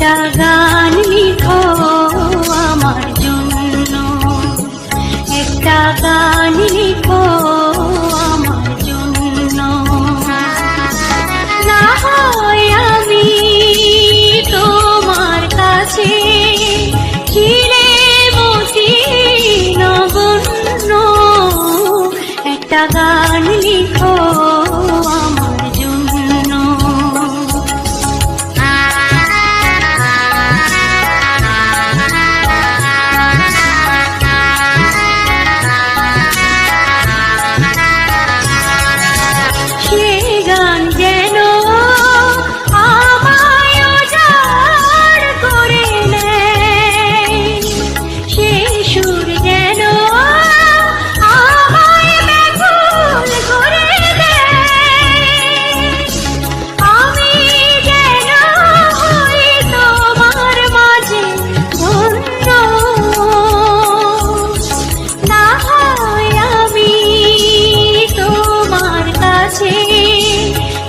একটা গান লিখো আমার জন্য, একটা গান লিখো আমার জন্য। না হয় আমি তোমার কাছে চিরে বসি নগণ্য, একটা গান লিখো আমার জন্য। সে গান যেন আমায় উজাড় করে নেয়, সে সুর যেন আমায় ব্যাকুল করে দেয়। আমি যেন হই তোমার মাঝে ধন্য, না হয় আমি তোমার কাছে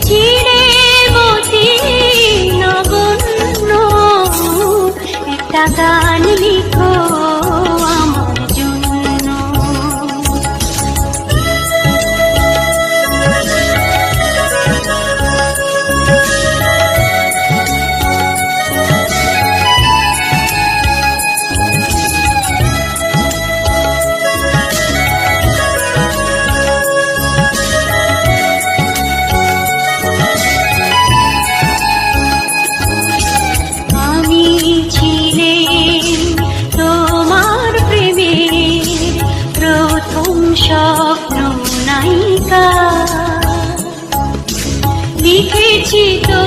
চিরে বসি নগণ্য, একটা গান লিখো আমার জন্য। আমি ছিলেন তোমার প্রেমের প্রথম স্বপ্ন নায়িকা, লিখেছি তো